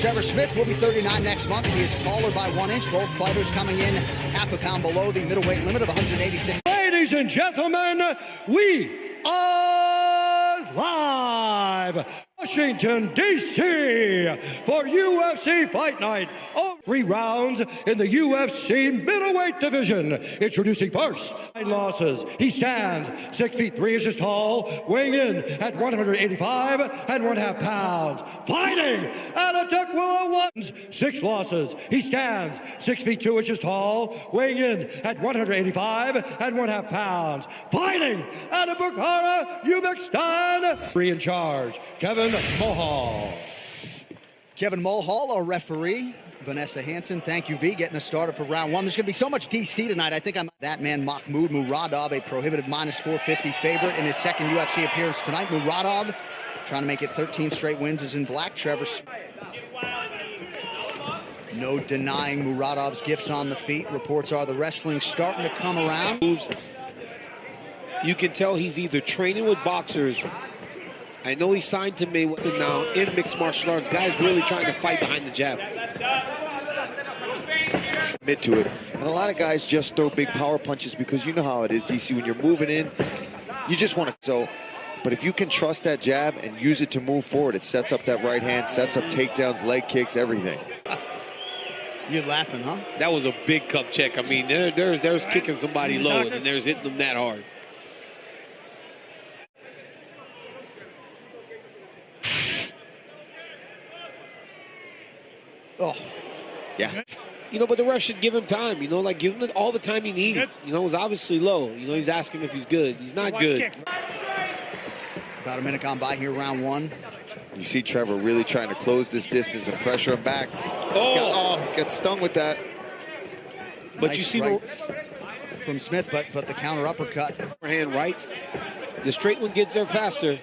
Trevor Smith will be 39 next month. He is taller by 1 inch. Both fighters coming in half a pound below the middleweight limit of 186. Ladies and gentlemen, we are live, Washington, D.C. for UFC Fight Night. All 3 rounds in the UFC middleweight division. Introducing first, 9 losses. He stands 6 feet 3 inches tall, weighing in at 185 and 1/2 pounds. Fighting out of Tukwila, 6 losses. He stands 6 feet 2 inches tall, weighing in at 185 and 1/2 pounds. Fighting out of Bukhara, Uzbekistan. 3 in charge, Kevin Mulhall. Kevin Mulhall, our referee. Vanessa Hansen, thank you, V, getting us started for round 1. There's going to be so much DC tonight. I think I'm that man, MAHMUD Muradov, a prohibitive -450 favorite in his second UFC appearance tonight. Muradov trying to make it 13 straight wins is in black. Trevor, no denying Muradov's gifts on the feet. Reports are the wrestling's starting to come around. You can tell he's either training with boxers. I know he signed to Mayweather now in mixed martial arts. Guys really trying to fight behind the jab. Admit to it. And a lot of guys just throw big power punches because you know how it is, DC. When you're moving in, you just want to. But if you can trust that jab and use it to move forward, it sets up that right hand, sets up takedowns, leg kicks, everything. You're laughing, huh? That was a big cup check. I mean, there's kicking somebody low, and then there's hitting them that hard. Oh, yeah. You know, but the ref should give him time, you know, like give him all the time he needs. You know, it was obviously low. You know, he's asking if he's good. He's not good. About a minute gone by here, round 1. You see Trevor really trying to close this distance and pressure him back. He got stung with that. But nice you see right from Smith, but the counter uppercut. Hand right. The straight one gets there faster.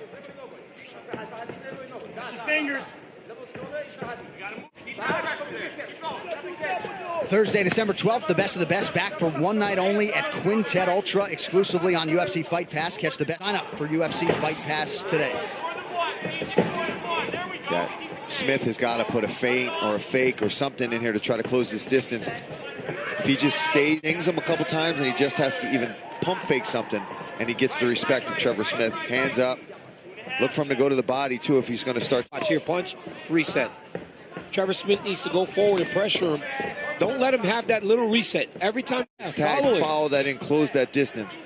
Fingers. Thursday, December 12th, the best of the best back for one night only at Quintet Ultra, exclusively on UFC Fight Pass. Catch the best. Sign up for UFC Fight Pass today. Yeah, Smith has got to put a feint or a fake or something in here to try to close this distance. If he just stings him a couple times and he just has to even pump fake something, and he gets the respect of Trevor Smith. Hands up. Look for him to go to the body, too, if he's going to start. Watch here, punch, reset. Trevor Smith needs to go forward and pressure him. Don't let him have that little reset. Every time, follow that in, close that distance.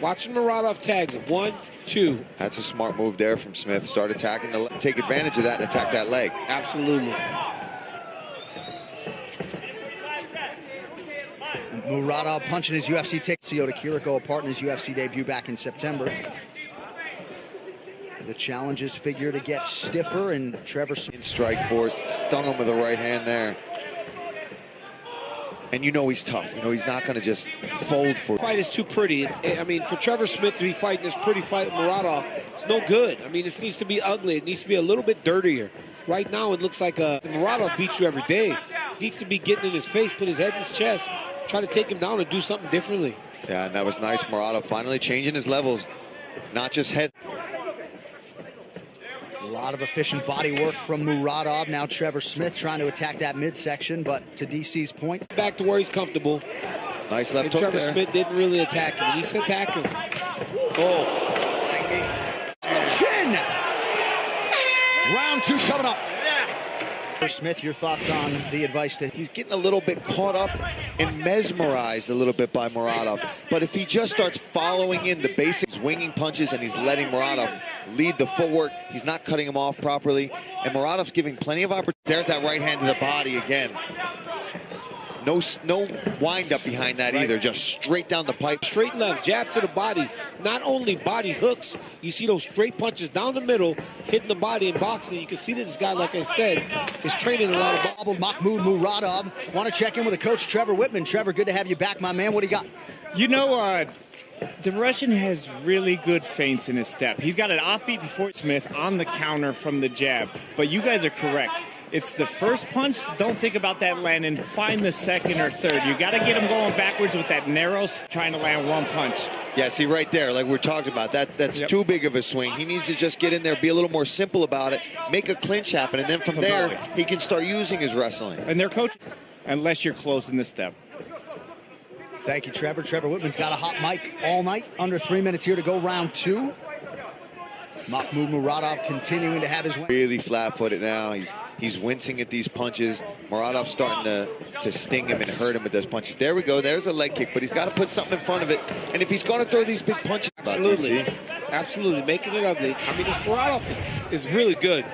Watch Muradov tags him. 1, 2. That's a smart move there from Smith. Start attacking, take advantage of that and attack that leg. Absolutely. Muradov punching his UFC ticket. Ciota Kiriko apart in his UFC debut back in September. The challenges figure to get stiffer, and Trevor in strike force, stung him with the right hand there. And you know he's tough. You know he's not going to just fold for. The fight is too pretty. I mean, for Trevor Smith to be fighting this pretty fight with Muradov, it's no good. I mean, this needs to be ugly. It needs to be a little bit dirtier. Right now, it looks like Muradov beats you every day. He needs to be getting in his face, put his head in his chest, try to take him down and do something differently. Yeah, and that was nice. Muradov finally changing his levels, not just head. A lot of efficient body work from Muradov. Now Trevor Smith trying to attack that midsection, but to DC's point. Back to where he's comfortable. Nice left hook Trevor there. Smith didn't really attack him. He's attacking him. Oh. Chin! Round 2 coming up. Smith, your thoughts on the advice to... He's getting a little bit caught up and mesmerized a little bit by Muradov. But if he just starts following in the basics, winging punches, and he's letting Muradov lead the footwork, he's not cutting him off properly. And Muradov's giving plenty of opportunity. There's that right hand to the body again. No wind up behind that either, just straight down the pipe. Straight left, jab to the body. Not only body hooks, you see those straight punches down the middle, hitting the body in boxing. You can see that this guy, like I said, is training a lot of boxing. MAHMUD Muradov. Want to check in with the coach, Trevor Whitman. Trevor, good to have you back, my man. What do you got? You know, the Russian has really good feints in his step. He's got an offbeat before Smith on the counter from the jab. But you guys are correct. It's the first punch. Don't think about that landing. Find the second or third. You got to get him going backwards with that narrow, trying to land one punch. Yeah, see right there, like we're talking about, that's too big of a swing. He needs to just get in there, be a little more simple about it, make a clinch happen, and then from there, he can start using his wrestling. And they're coaching, unless you're close in the step. Thank you, Trevor. Trevor Whitman's got a hot mic all night. Under 3 minutes here to go, round 2. Mahmoud Muradov continuing to have his win. Really flat-footed now. He's wincing at these punches. Muradov's starting to sting him and hurt him with those punches. There we go. There's a leg kick, but he's got to put something in front of it. And if he's going to throw these big punches, Absolutely, making it ugly. I mean, this Muradov is really good.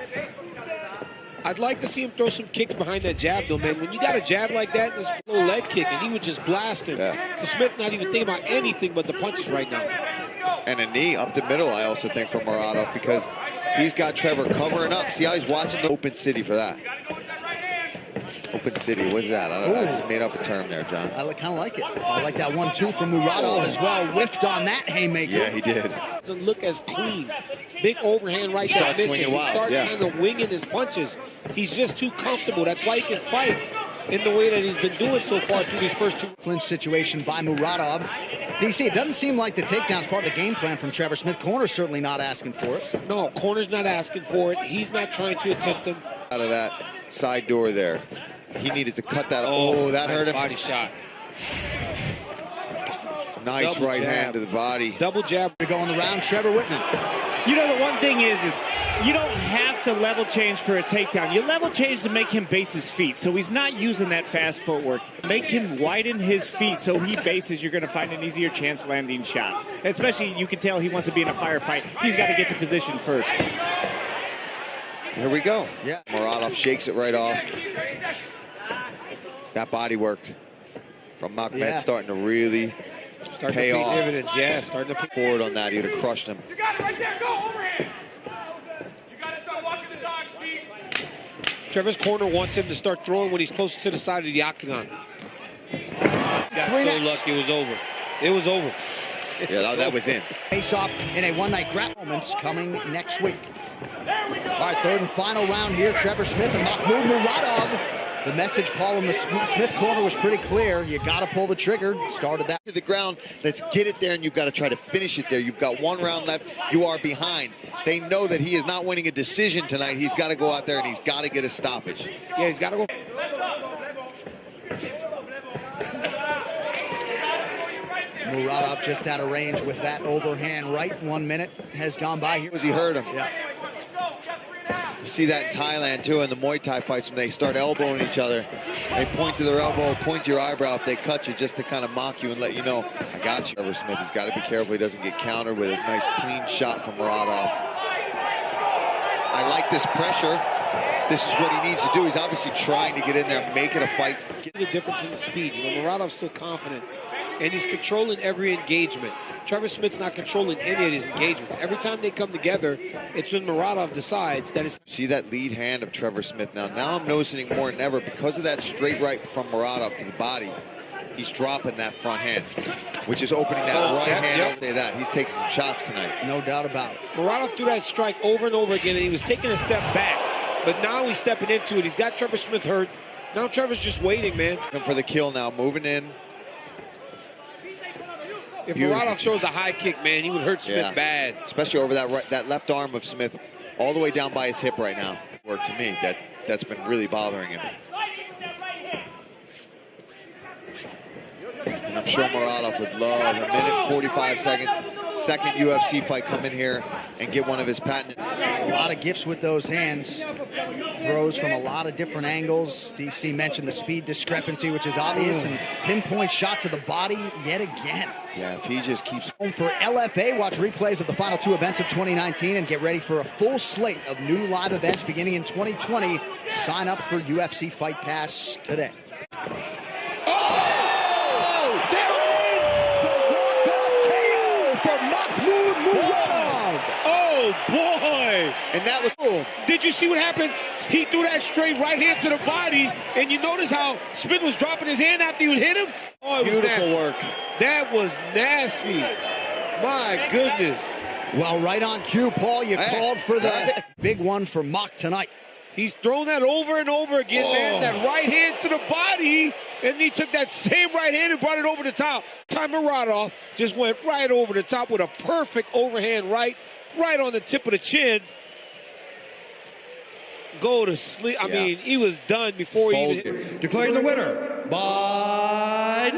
I'd like to see him throw some kicks behind that jab, though, man. When you got a jab like that, and this low leg kick, and he would just blast him. Yeah. So Smith not even thinking about anything but the punches right now. And a knee up the middle, I also think, from Muradov, because he's got Trevor covering up. See how he's watching the open city for that. Open city, what's that? I don't know. I just made up a term there, John. I kind of like it. I like that 1-2 from Muradov as well. Whiffed on that haymaker. Yeah, he did. Doesn't look as clean. Big overhand right there missing. He starts kind of winging his punches. He's just too comfortable. That's why he can fight in the way that he's been doing so far through these first 2. Clinch situation by Muradov. DC, it doesn't seem like the takedown's part of the game plan from Trevor Smith. Corner's certainly not asking for it. No, corner's not asking for it. He's not trying to attempt them. Out of that side door there. He needed to cut that. Oh, that hurt him. Body shot. Nice Double right jab. hand to the body. Double jab. To go on the round, Trevor Whitman. You know, the one thing is you don't have to level change for a takedown. You level change to make him base his feet, so he's not using that fast footwork. Make him widen his feet so he bases. You're going to find an easier chance landing shots. Especially, you can tell he wants to be in a firefight. He's got to get to position first. Here we go. Yeah. Muradov shakes it right off. That body work from MAHMUD starting to really pay off. Dividends, yeah, starting to pay forward on that. He'd have crushed him. You got it right there. Go overhand. You got to start walking the dog's feet. Trevor's corner wants him to start throwing when he's close to the side of the octagon. Got so lucky it was over. It was over. Yeah, that was in. Face off in a one-night grapple moments coming next week. All right, third and final round here. Trevor Smith and Mahmoud Muradov. The message, Paul, in the Smith corner was pretty clear. You got to pull the trigger. Started that to the ground. Let's get it there, and you've got to try to finish it there. You've got 1 round left. You are behind. They know that he is not winning a decision tonight. He's got to go out there, and he's got to get a stoppage. Yeah, he's got to go. Muradov just out of range with that overhand right. 1 minute has gone by here. Because he hurt him. Yeah. You see that in Thailand, too, in the Muay Thai fights when they start elbowing each other. They point to their elbow, point to your eyebrow if they cut you, just to kind of mock you and let you know, I got you. Trevor Smith, he's got to be careful he doesn't get countered with a nice clean shot from Muradov. I like this pressure. This is what he needs to do. He's obviously trying to get in there and make it a fight. The difference in the speed. You know, Muradov's still confident, and he's controlling every engagement. Trevor Smith's not controlling any of his engagements. Every time they come together, it's when Muradov decides that it's... See that lead hand of Trevor Smith now. Now I'm noticing more than ever, because of that straight right from Muradov to the body, he's dropping that front hand, which is opening that right hand over that. He's taking some shots tonight. No doubt about it. Muradov threw that strike over and over again, and he was taking a step back. But now he's stepping into it. He's got Trevor Smith hurt. Now Trevor's just waiting, man. For the kill now, moving in. If Muradov throws a high kick, man, he would hurt Smith bad. Especially over that left arm of Smith, all the way down by his hip right now. Or to me, that's been really bothering him. And I'm sure Muradov would love a minute, 45 seconds, second UFC fight, come in here and get one of his patented. A lot of gifts with those hands. Throws from a lot of different angles. DC mentioned the speed discrepancy, which is obvious, and pinpoint shot to the body yet again. Yeah, if he just keeps... For LFA, watch replays of the final 2 events of 2019 and get ready for a full slate of new live events beginning in 2020. Sign up for UFC Fight Pass today. Mahmoud Muradov. Oh, boy. And that was cool. Did you see what happened? He threw that straight right hand to the body, and you notice how Smith was dropping his hand after you hit him? Oh, it was beautiful nasty. work. That was nasty. My goodness. Well, right on cue, Paul. You called for the big one for Mach tonight. He's thrown that over and over again, man. That right hand to the body. And he took that same right hand and brought it over the top. Muradov just went right over the top with a perfect overhand right on the tip of the chin. Go to sleep. I mean, he was done before he even... Declaring the winner by